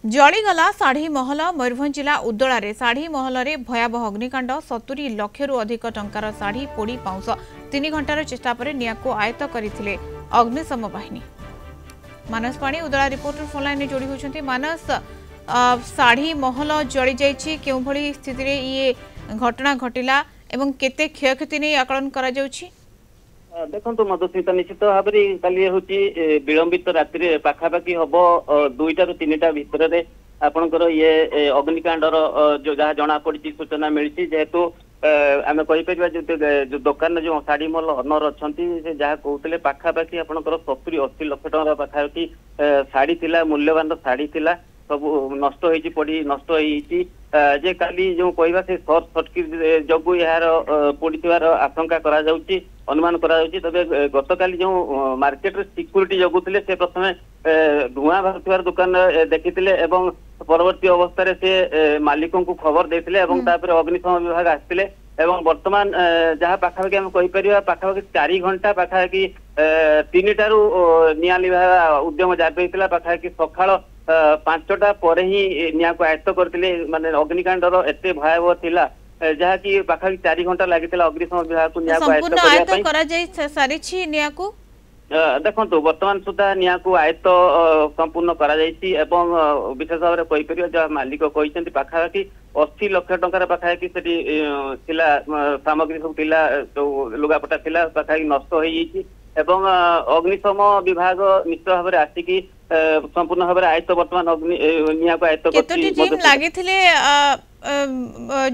जलीगला शाढ़ी महल मयूरभंज जिला उदलारे शाढ़ी महल में भयावह अग्निकांड 70 लाख रु अधिक टंकार शाढ़ी पोड़ी पाउंस 3 घंटार चेष्टा पर निया को आयत्त करथिले अग्निशम बाहिनी। मानस पाणी उदला रिपोर्टर फोन लाइन जोड़ी होती। मानस, शाढ़ी महल जली जाइछि, केउ भली स्थिति रे ये घटना घटिला एवं केते क्षयक्षति नहीं आकलन करा जाउछि? देखो मधुस्मिता निश्चित भाव में कल हूँ विलंबित राति पाखापाखि हम 2टा ରୁ 3ଟା भितर आपणकर ये अग्निकांडर जो जहाँ जना पड़ी सूचना मिली जेहेतु आम कहीपर जो दुकान जो शाढ़ी मॉल ओनर अच्छा जहाँ कहते पाखापाखि आपणकर 70-80 लाख टंका पाखापाखि शाढ़ी थिला, मूल्यवान शाढ़ी थिला, सब नष्ट होती पड़ी नष्ट होती जे काली जो कहवा से सर्ट सर्किट जगू यार पड़ीथार आशंका करा जाउची, अनुमान करा जाउची। तबे गतकाली जो मार्केट रे सिक्यूरिटी जगुथिले से प्रथमे धुआं बाहर दुकान देखिथिले एवं परवर्ती अवस्था रे से मालिकों को खबर देथिले एवं तापर अग्निशम विभाग आसिथिले एवं वर्तमान जहाँ पाखापाखि आम कहीपर पाखापाखि 4 घंटा पाखापाखि 3टारू निया लिभा उद्यम जारी होता। पाखापाखि सकाळ 5टा पर ही निया को आयत्त करते माने अग्निकांडर एते भयावह थिला जहाँ की पाखापाखि 4 घंटा लगी अग्निशम विभाग को निया को आयत्त देखो वर्तमान सुधा निया को आयत्त संपूर्ण करा जायछि एवं विशेष भाव में कहीपर जहाँ मालिक कहते पाखापाखि 80 लाख टंकार पाखापाखि सेठी थिला सामग्री सब थिला जो लुगापटा थिला पाखापाखि नष्ट हो जाइछि एवं अग्निशम विभाग निश्चित भाव में आसिकी संपूर्ण भाव में आयत्त वर्तमान निया को आयत्त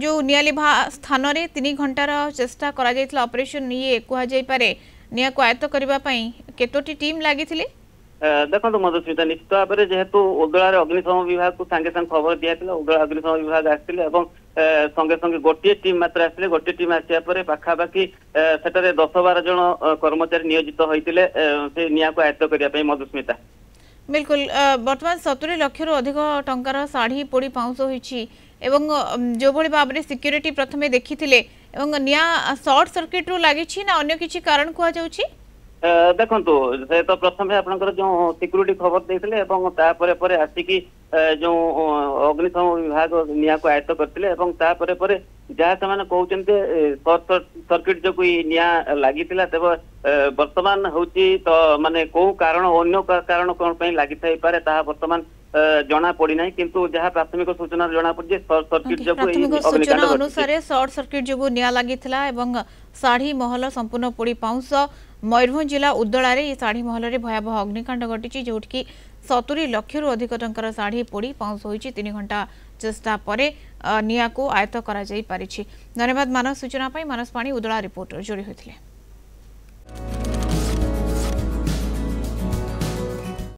जो नियालिभा स्थान रे 3 घंटार चेष्टा करा जायतिला ऑपरेशन ये कुहा जाय पारे निया को आयत्त करबा पई केतोटी टीम लागिथिले? देखो मधुस्मिता निश्चित भाव में जेहेतु उदलार अग्निशम विभाग को सांगे सांगे खबर दिया उदला अग्निशम विभाग आसते संगे संगे गोटे टीम मात्र आसते गोटे टीम आसिया पर पाखापाखि सेटारे 10-12 जन कर्मचारी नियोजित होइतिले से निया को आयत्त करबा मधुस्मिता। बिल्कुल वर्तमान 70 लाख रु अधिक टंकार शाढ़ी पोड़ी पाउंस होइछि एवं जो भली भाव में सिक्यूरिटी प्रथमे देखिथिले एवं निया शॉर्ट सर्किट रु लागिछि ना अन्य किछि कारण कुआ जाउछि? देखंतु से तो प्रथम आपनकर जो सिक्यूरिटी खबर देथिले एवं तापरे परे आसिकी जो अग्निशम विभाग निया को आयत्त करथिले एवं तापरे परे जहाँ से कहते शॉर्ट सर्किट जो निया लगी तेज वर्तमान हूँ तो माने कौ कारण अन्य कारण कौन लगी पारे ताहा वर्तमान जना पड़ना किंतु जहाँ प्राथमिक सूचना जना पड़ी शॉर्ट सर्किट जो अनुसार शॉर्ट सर्किट जो निया लगी शाढ़ी महल संपूर्ण पोड़ी पाउंस मयूरभंज जिला उदलारे शाढ़ी महल में भयावह अग्निकांड घटी जो 70 लाख रु अधिक टंकार शाढ़ी पोड़ी पाउंस होइछि। 3 घंटा चेष्टा पर निया को आयत्त करा जाई पारिछि। धन्यवाद मानस सूचना पाई। मानस पाणी उदला रिपोर्टर जोड़ी होइथिले।